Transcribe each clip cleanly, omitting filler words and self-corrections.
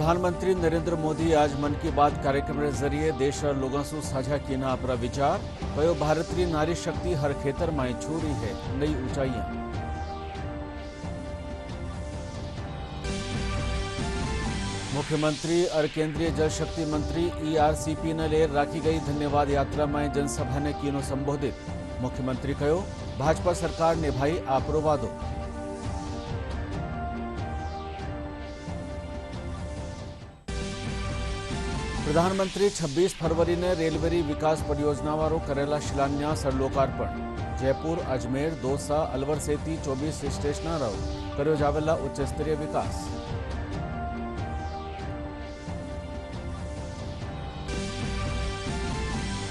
प्रधानमंत्री नरेंद्र मोदी आज मन की बात कार्यक्रम के जरिए देश और लोगों से साझा किया अपना विचार। कहो भारतीय नारी शक्ति हर खेतर में छू रही है नई ऊंचाइयां। मुख्यमंत्री और केंद्रीय जल शक्ति मंत्री ईआरसीपी ने ले राखी गई धन्यवाद यात्रा में जनसभा ने किया संबोधित। मुख्यमंत्री कहो भाजपा सरकार निभाई आपरो वादो। प्रधानमंत्री 26 फरवरी ने रेलवे विकास परियोजना वालों करेला शिलान्यास और लोकार्पण। जयपुर, अजमेर, दौसा, अलवर सेती 24 स्टेशनों करो जावेला उच्च स्तरीय विकास।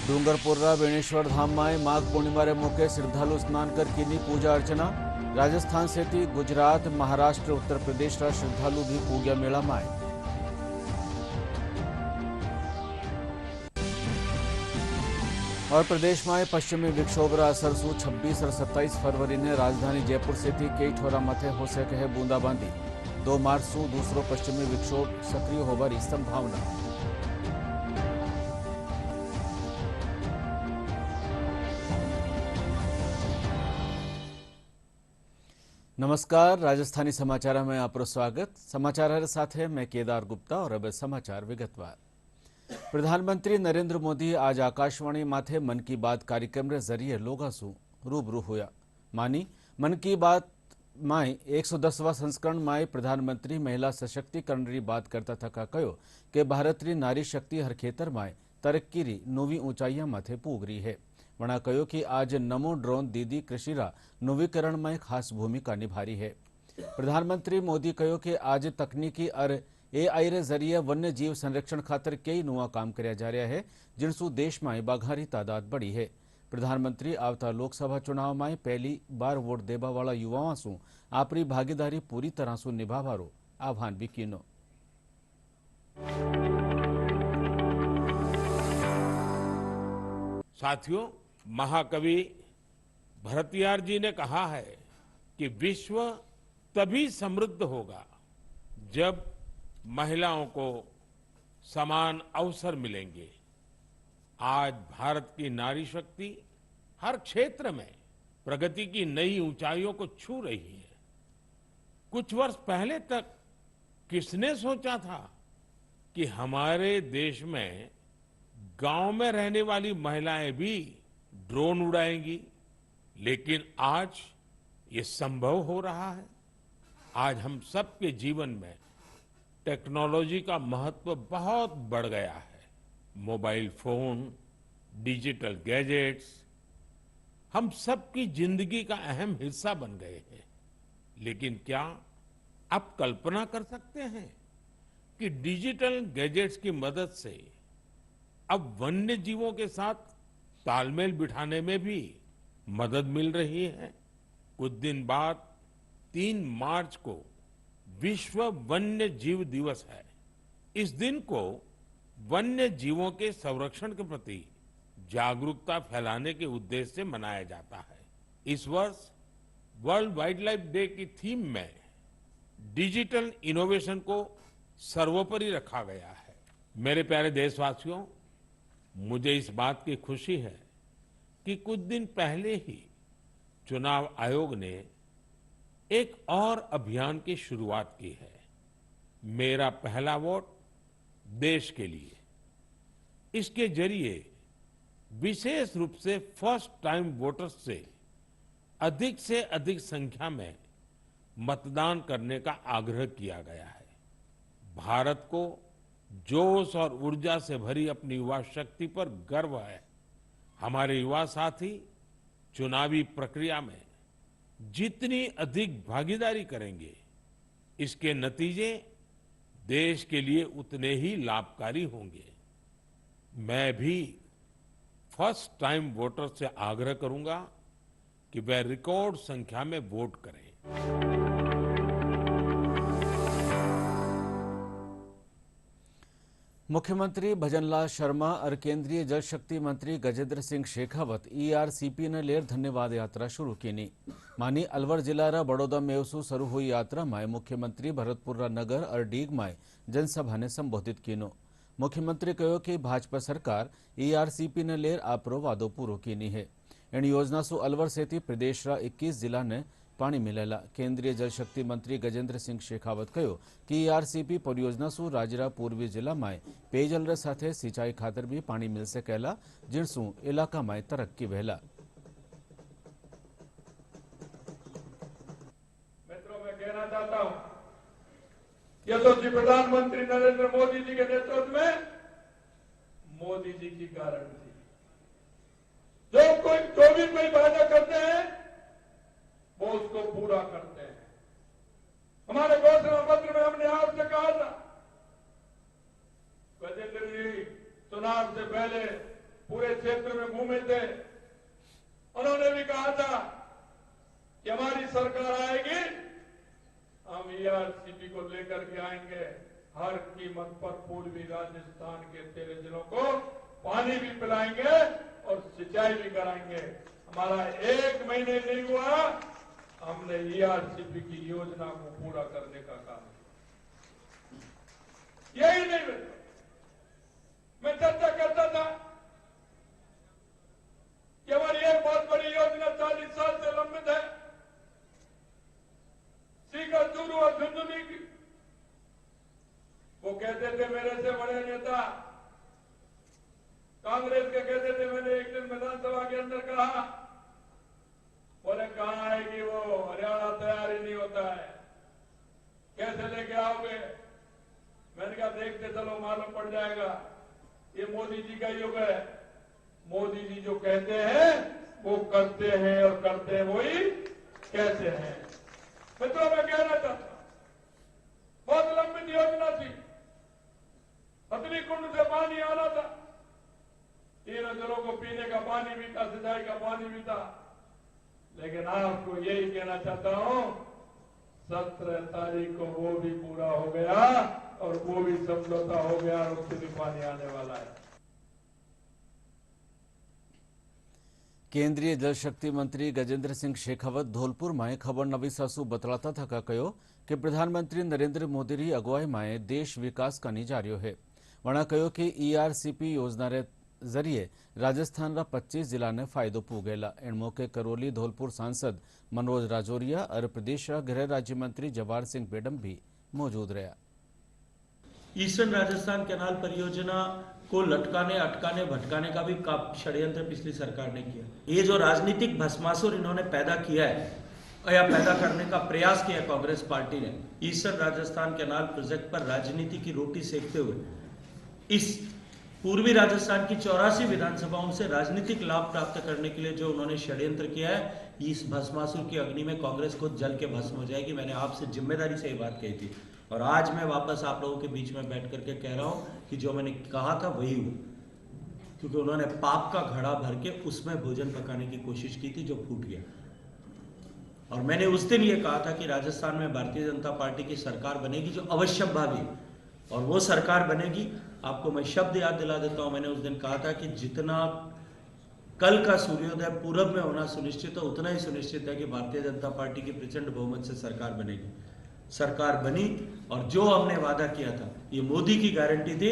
डूंगरपुरा बेणेश्वर धाम में माघ पूर्णिमा रे मौके श्रद्धालु स्नान कर कीनी पूजा अर्चना। राजस्थान सेती गुजरात, महाराष्ट्र, उत्तर प्रदेश रा श्रद्धालु भी पूज्या मेला में। और प्रदेश में पश्चिमी विक्षोभ रा असर सु 26 और 27 फरवरी ने राजधानी जयपुर से कई ठोरा मथे हो सके है बूंदाबांदी। 2 मार्च सु दूसरो पश्चिमी विक्षोभ सक्रिय होवारी संभावना। नमस्कार, राजस्थानी समाचार में आपको स्वागत। समाचार साथ मैं केदार गुप्ता और अब समाचार विगतवार। प्रधानमंत्री नरेंद्र मोदी आज आकाशवाणी माथे मन की बात कार्यक्रम के जरिए लोगों से रूबरू हुआ। मानी मन की बात में 110वां संस्करण में प्रधानमंत्री महिला सशक्तिकरण की बात करता थका कहो कि भारतीय नारी शक्ति हर खेतर में तरक्की री नवी ऊंचाइयां माथे पूग रही है। वणा कहो कि आज नमो ड्रोन दीदी कृषिरा नवीकरण में खास भूमिका निभा रही है। प्रधानमंत्री मोदी कहो कि आज तकनीकी और एआई रे जरिए वन्य जीव संरक्षण खातर कई नवा काम कराया जा रहा है, जिनसु देश में बाघारी तादाद बढ़ी है। प्रधानमंत्री आवता लोकसभा चुनाव में पहली बार वोट देवा वाला युवाओं से अपनी भागीदारी पूरी तरह से निभावारो आह्वान भी किया। साथियों, महाकवि भरतियार जी ने कहा है कि विश्व तभी समृद्ध होगा जब महिलाओं को समान अवसर मिलेंगे। आज भारत की नारी शक्ति हर क्षेत्र में प्रगति की नई ऊंचाइयों को छू रही है। कुछ वर्ष पहले तक किसने सोचा था कि हमारे देश में गांव में रहने वाली महिलाएं भी ड्रोन उड़ाएंगी, लेकिन आज ये संभव हो रहा है। आज हम सबके जीवन में टेक्नोलॉजी का महत्व बहुत बढ़ गया है। मोबाइल फोन, डिजिटल गैजेट्स हम सबकी जिंदगी का अहम हिस्सा बन गए हैं। लेकिन क्या आप कल्पना कर सकते हैं कि डिजिटल गैजेट्स की मदद से अब वन्य जीवों के साथ तालमेल बिठाने में भी मदद मिल रही है। कुछ दिन बाद 3 मार्च को विश्व वन्य जीव दिवस है। इस दिन को वन्य जीवों के संरक्षण के प्रति जागरूकता फैलाने के उद्देश्य से मनाया जाता है। इस वर्ष वर्ल्ड वाइल्ड लाइफ डे की थीम में डिजिटल इनोवेशन को सर्वोपरि रखा गया है। मेरे प्यारे देशवासियों, मुझे इस बात की खुशी है कि कुछ दिन पहले ही चुनाव आयोग ने एक और अभियान की शुरुआत की है, मेरा पहला वोट देश के लिए। इसके जरिए विशेष रूप से फर्स्ट टाइम वोटर्स से अधिक संख्या में मतदान करने का आग्रह किया गया है। भारत को जोश और ऊर्जा से भरी अपनी युवा शक्ति पर गर्व है। हमारे युवा साथी चुनावी प्रक्रिया में जितनी अधिक भागीदारी करेंगे, इसके नतीजे देश के लिए उतने ही लाभकारी होंगे। मैं भी फर्स्ट टाइम वोटर से आग्रह करूंगा कि वे रिकॉर्ड संख्या में वोट करें। मुख्यमंत्री भजनलाल शर्मा और केंद्रीय जल शक्ति मंत्री गजेंद्र सिंह शेखावत ईआरसीपी ने लेर धन्यवाद यात्रा शुरू की मानी अलवर जिला बड़ौदा मेवसू शुरू हुई यात्रा में मुख्यमंत्री भरतपुर नगर और डीग में जनसभा ने संबोधित किनो। मुख्यमंत्री कहो कि भाजपा सरकार ईआरसीपी ने लेर आपरो वादो पूरो कीनी है। इन योजना सु अलवर से प्रदेश 21 जिला ने पानी मिलेला। केंद्रीय जल शक्ति मंत्री गजेंद्र सिंह शेखावत कहो कि ईआरसीपी परियोजना सु राज्य पूर्वी जिला में पेयजल साथे सिंचाई खातर भी पानी मिल सकेला, जिनसु इलाका में तरक्की वहेला। मित्रों, मैं कहना चाहता हूं, यशस्वी प्रधानमंत्री नरेंद्र मोदी जी के नेतृत्व में मोदी जी की गारंटी, जो भी कोई वादा करते हैं वो उसको पूरा करते हैं। हमारे घोषणा पत्र में हमने आपसे कहा था, गजेंद्र जी चुनाव से पहले पूरे क्षेत्र में घूमे थे, उन्होंने भी कहा था कि हमारी सरकार आएगी, हम ईआरसीपी को लेकर के आएंगे, हर कीमत पर पूर्वी राजस्थान के 13 जिलों को पानी भी पिलाएंगे और सिंचाई भी कराएंगे। हमारा 1 महीने नहीं हुआ, हमने ईआरसीपी की योजना को पूरा करने का काम किया। यही नहीं, मैं चर्चा करता था कि हमारी एक बहुत बड़ी योजना 40 साल से लंबित है, सीकर चूरू और झुंझुनू की। वो कहते थे, मेरे से बड़े नेता कांग्रेस के कहते थे, मैंने एक दिन विधानसभा के अंदर कहा, बोले कहां आएगी वो, हरियाणा तैयार ही नहीं होता है, कैसे लेके आओगे? मैंने कहा देखते चलो, मालूम पड़ जाएगा। ये मोदी जी का युग है, मोदी जी जो कहते हैं वो करते हैं, और करते हैं वही कैसे हैं। मित्रों, मैं कहना चाहता हूं, बहुत लंबी योजना थी, हथनी कुंड से पानी आना था, 3 जिलों को पीने का पानी भी था, सिंचाई का पानी भी था। लेकिन आपको यही कहना चाहता हूं, 17 तारीख को वो भी पूरा हो गया और वो भी समझौता हो गया और उससे भी पानी आने वाला है। केंद्रीय जल शक्ति मंत्री गजेंद्र सिंह शेखावत धौलपुर में खबर नवीसा सु बतलाता थका कहो कि प्रधानमंत्री नरेंद्र मोदी री अगुवाई में देश विकास करनी जा रही है। वणा कहो कि ईआरसीपी योजना रे जरिए राजस्थान रा 25 जिला ने फायदो पूगेला। इन मौके करौली धौलपुर सांसद मनोज राजौरिया और प्रदेश गृह राज्य मंत्री जवाहर सिंह बेडम भी मौजूद रहा। ईस्टर्न राजस्थान कैनाल परियोजना को लटकाने, अटकाने, भटकाने का भी षड्यंत्र पिछली सरकार ने किया। ये जो राजनीतिक भस्मासुर इन्होंने पैदा किया है या पैदा करने का प्रयास किया कांग्रेस पार्टी ने, ईस्टर्न राजस्थान कैनाल प्रोजेक्ट पर राजनीति की रोटी सेकते हुए इस पूर्वी राजस्थान की 84 विधानसभाओं से राजनीतिक लाभ प्राप्त करने के लिए जो उन्होंने षड्यंत्र किया है, इस भस्मासुर की अग्नि में कांग्रेस को जल के भस्म हो जाएगी। मैंने आपसे जिम्मेदारी से ये बात कही थी और आज मैं वापस आप लोगों के बीच में बैठ करके कह रहा हूं कि जो मैंने कहा था वही हुआ, क्योंकि उन्होंने पाप का घड़ा भर के उसमें भोजन पकाने की कोशिश की थी जो फूट गया। और मैंने उस दिन ये कहा था कि राजस्थान में भारतीय जनता पार्टी की सरकार बनेगी जो अवश्यंभावी, और वो सरकार बनेगी। आपको मैं शब्द याद दिला देता हूं, मैंने उस दिन कहा था कि जितना कल का सूर्योदय पूरब में होना सुनिश्चित है, उतना ही सुनिश्चित है कि भारतीय जनता पार्टी की प्रचंड बहुमत से सरकार बनेगी। सरकार बनी और जो हमने वादा किया था, ये मोदी की गारंटी थी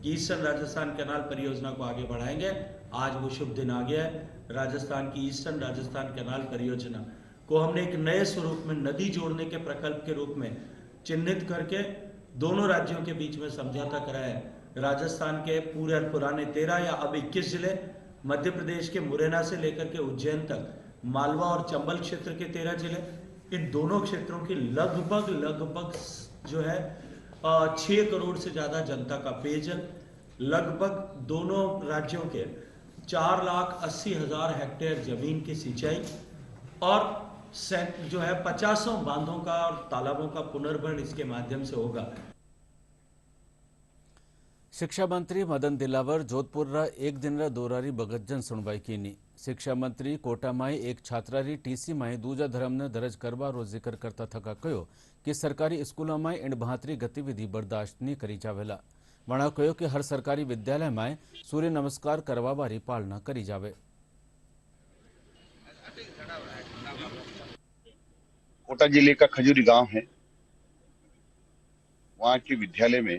कि ईस्टर्न राजस्थान कैनाल परियोजना को आगे बढ़ाएंगे। आज वो शुभ दिन आ गया है। राजस्थान की ईस्टर्न राजस्थान कैनाल परियोजना को हमने एक नए स्वरूप में नदी जोड़ने के प्रकल्प के रूप में चिन्हित करके दोनों राज्यों के बीच में समझौता कराया है। राजस्थान के पूरे पुराने 13 या अब 21 जिले, मध्य प्रदेश के मुरैना से लेकर के उज्जैन तक, मालवा और चंबल क्षेत्र के 13 जिले, इन दोनों क्षेत्रों की लगभग जो है 6 करोड़ से ज्यादा जनता का पेयजल, लगभग दोनों राज्यों के 4,80,000 हेक्टेयर जमीन की सिंचाई और जो है 50 बांधों का और तालाबों का पुनर्भरण इसके माध्यम से होगा। शिक्षा मंत्री मदन दिलावर जोधपुर एक दिन दौरारी बगतजन सुनवाई की। शिक्षा मंत्री कोटा में एक छात्रारी टीसी में दूजा धर्म ने दर्ज करवा जिक्र करता थका कहो कि सरकारी स्कूलों में इन बहातरी गतिविधि बर्दाश्त नहीं करी जावेला। वणे कह्युं कि हर सरकारी विद्यालय में सूर्य नमस्कार करवा बारी पालना करी जावे। कोटा जिले का खजूरी गांव है। वहां के विद्यालय में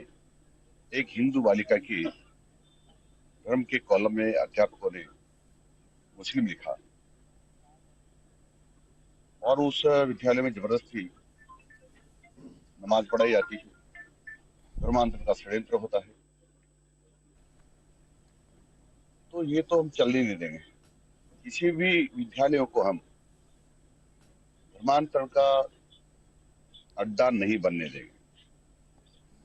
एक हिंदू बालिका की धर्म के कॉलम में अध्यापकों ने मुस्लिम लिखा और उस विद्यालय में जबरदस्ती नमाज पढ़ाई जाती है। धर्मांतर का षड्यंत्र होता है। तो ये तो हम चलने नहीं देंगे। किसी भी विद्यालयों को हम धर्मांतरण का अड्डा नहीं बनने देंगे,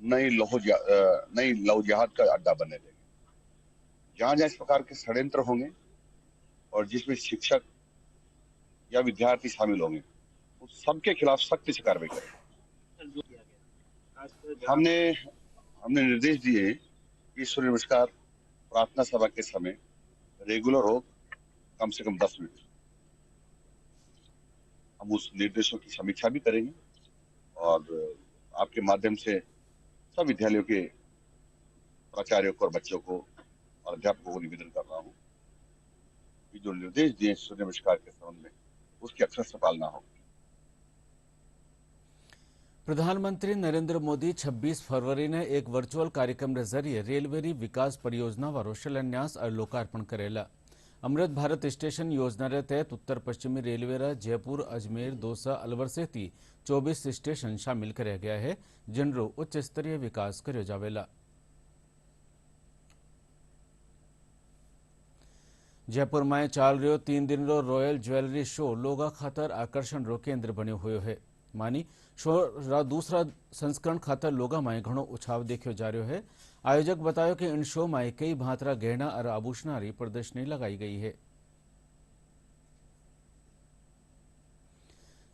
नहीं लव जिहाद का अड्डा बनने देंगे। जहां जहां इस प्रकार के षड्यंत्र होंगे और जिसमें शिक्षक या विद्यार्थी शामिल होंगे, उस सबके खिलाफ सख्ती से कार्रवाई करें। हमने निर्देश दिए कि सूर्य नमस्कार प्रार्थना सभा के समय रेगुलर हो, कम से कम 10 मिनट। हम उस निर्देशों की समीक्षा भी करेंगे और आपके माध्यम से सब विद्यालयों के प्राचार्यों को और बच्चों को और अध्यापकों को निवेदन कर रहा हूँ कि जो निर्देश दिए सूर्य नमस्कार के संबंध में, उसकी अक्षर से पालना हो। प्रधानमंत्री नरेंद्र मोदी 26 फरवरी ने एक वर्चुअल कार्यक्रम के जरिए रेलवे विकास परियोजना वारो शिलान्यास और लोकार्पण करेला। अमृत भारत स्टेशन योजना के तहत उत्तर पश्चिमी रेलवे जयपुर, अजमेर, दौसा, अलवर से 24 स्टेशन शामिल कराया गया है, जिनरो उच्च स्तरीय विकास कर्यो जावेला। जयपुर में चाल रह्यो 3 दिन रो रॉयल ज्वेलरी शो लोगा खातर आकर्षण रो केंद्र बन्यो हुयो है। मानी शो रा दूसरा संस्करण खातर लोगा में घणो उछाव देखो जा रह्यो है। आयोजक बतायो कि इन शो में कई भांतरा गहना और आभूषणा री प्रदर्शनी लगाई गई है।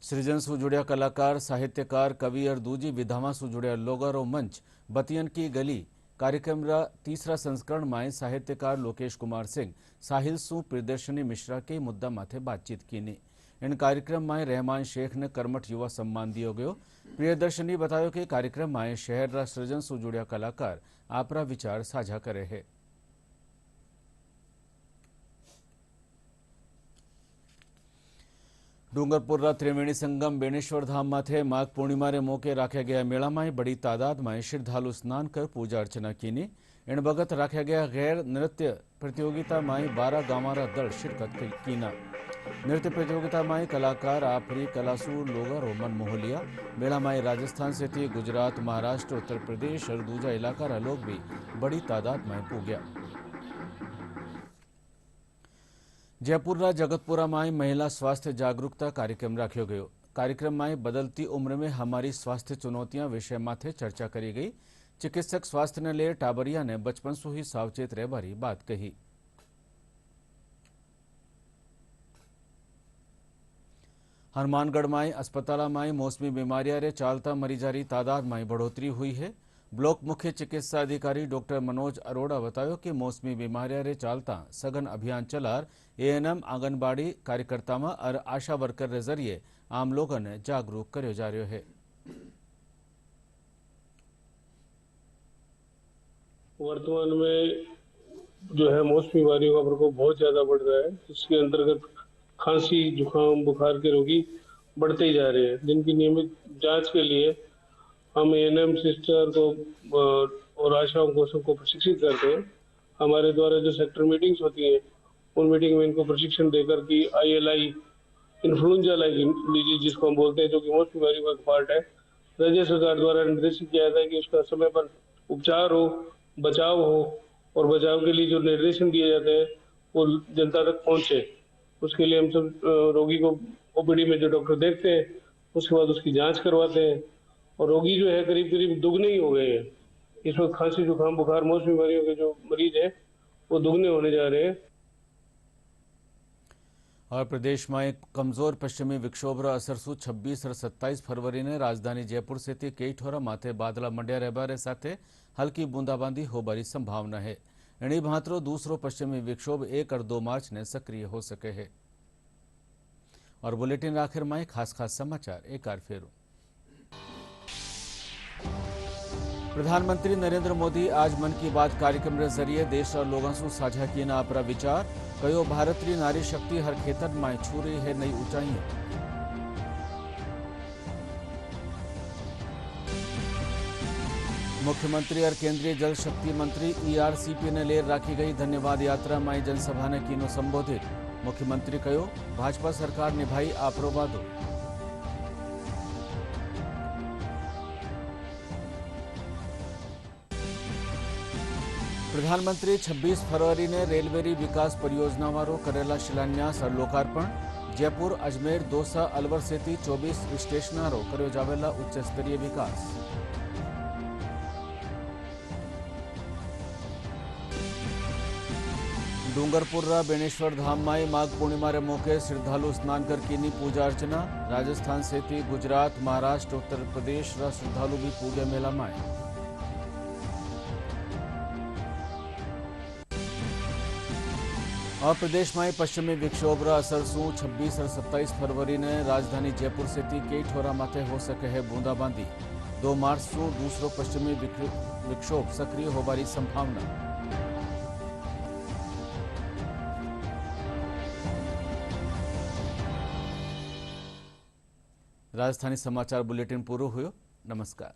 सृजन से जुड़िया कलाकार, साहित्यकार, कवि और दूजी विधामा से जुड़िया लोगा रो मंच बतियन की गली कार्यक्रम रा तीसरा संस्करण में साहित्यकार लोकेश कुमार सिंह साहिल सु प्रियदर्शनी मिश्रा के मुद्दा माथे बातचीत की ने। इन कार्यक्रम में रहमान शेख ने कर्मठ युवा सम्मान दियो गयो। प्रियदर्शनी बतायो कि कार्यक्रम में शहर रा सृजन से जुड़िया कलाकार आपरा विचार साझा करे है। डूंगरपुर रा त्रिवेणी संगम बेणेश्वर धाम माथे माघ पूर्णिमा रे मौके राख्या गया मेला में बड़ी तादाद में श्रद्धालु स्नान कर पूजा अर्चना कीनी। इन बगत राख्या गया गैर नृत्य प्रतियोगिता में 12 गांव रा दल शिरकत कीना। नृत्य प्रतियोगिता में कलाकार आपरी कलासु लोगा रो मन मोह लिया। मेला में राजस्थान से थी गुजरात, महाराष्ट्र, उत्तर प्रदेश और दूजा इलाका रा लोग भी बड़ी तादाद में पूग्या। जयपुर रा जगतपुरा में महिला स्वास्थ्य जागरूकता कार्यक्रम राख्यो गयो। कार्यक्रम में बदलती उम्र में हमारी स्वास्थ्य चुनौतियां विषय माथे चर्चा करी गई। चिकित्सक स्वास्थ्य ने ले टाबरिया ने बचपन से ही सावचेत रहबारी बात कही। हनुमानगढ़ में अस्पताल में मौसमी बीमारियां रे चालता मरीजा री तादाद में बढ़ोतरी हुई है। ब्लॉक मुख्य चिकित्सा अधिकारी डॉक्टर मनोज अरोड़ा बतायो कि मौसमी बीमारियां रे चालता सघन अभियान चलार एएनएम, आंगनबाड़ी कार्यकर्ता में और आशा वर्कर के जरिए आम लोगों ने जागरूक कर्यो जा रह्यो है। वर्तमान में जो है मौसमी बीमारियों का प्रकोप बहुत ज्यादा बढ़ रहा है। इसके अंतर्गत खांसी, जुकाम, बुखार के रोगी बढ़ते ही जा रहे हैं, जिनकी नियमित जांच के लिए हम एएनएम सिस्टर को और आशाओं को सबको प्रशिक्षित करते हैं। हमारे द्वारा जो सेक्टर मीटिंग्स होती हैं, उन मीटिंग में इनको प्रशिक्षण देकर कि ILI इन्फ्लुएंजा लाइक डिजीज जिसको हम बोलते हैं, जो कि मौसमी बीमारी का एक पार्ट है, राज्य सरकार द्वारा निर्देशित किया जाता है कि उसका समय पर उपचार हो, बचाव हो और बचाव के लिए जो निर्देशन दिए जाते हैं वो जनता तक पहुंचे। उसके लिए हम सब रोगी को ओपीडी में जो डॉक्टर देखते हैं, उसके बाद उसकी जांच करवाते हैं और रोगी जो है करीब करीब दुगने ही हो गए हैं। इस वक्त खांसी, जुकाम, बुखार, मौसमी बीमारियों के जो मरीज हैं वो दुगने होने जा रहे हैं। और प्रदेश में एक कमजोर पश्चिमी विक्षोभ रा असर सु 26 और 27 फरवरी ने राजधानी जयपुर से कई ठोरा माथे बादला मंड्या रहबारे साथे हल्की बूंदाबांदी होबारी संभावना है। एनी भांतरो दूसरो पश्चिमी विक्षोभ 1 और 2 मार्च ने सक्रिय हो सके है। और बुलेटिन आखिर में खास समाचार एक बार फेरू। प्रधानमंत्री नरेंद्र मोदी आज मन की बात कार्यक्रम के जरिए देश और लोगों से साझा किए अपना विचार। कहो भारतीय नारी शक्ति हर खेतर में छू रही है नई ऊंचाइयां। मुख्यमंत्री और केंद्रीय जल शक्ति मंत्री ईआरसीपी ने ले राखी गई धन्यवाद यात्रा में जनसभा ने कीनो संबोधित। मुख्यमंत्री कहो भाजपा सरकार निभाई आपरो वादो। प्रधानमंत्री 26 फरवरी ने रेलवेरी विकास परियोजना वारो करेला शिलान्यास और लोकार्पण। जयपुर अजमेर दौसा अलवर सेती 24 स्टेशनारो कर्यो जावेला उच्च स्तरीय विकास। डूंगरपुर बेणेश्वर धाम में माघ पूर्णिमा रे मौके श्रद्धालु स्नान कर कीनी पूजा अर्चना। राजस्थान सेती गुजरात महाराष्ट्र उत्तर प्रदेश रा श्रद्धालु भी पूजे मेला में। और प्रदेश में पश्चिमी विक्षोभ रा असर सु 26 और 27 फरवरी ने राजधानी जयपुर सेती कई ठोरा माथे हो सके है बूंदाबांदी। 2 मार्च सु दूसरो पश्चिमी विक्षोभ सक्रिय होबारी संभावना। राजधानी समाचार बुलेटिन पूरो हुयो। नमस्कार।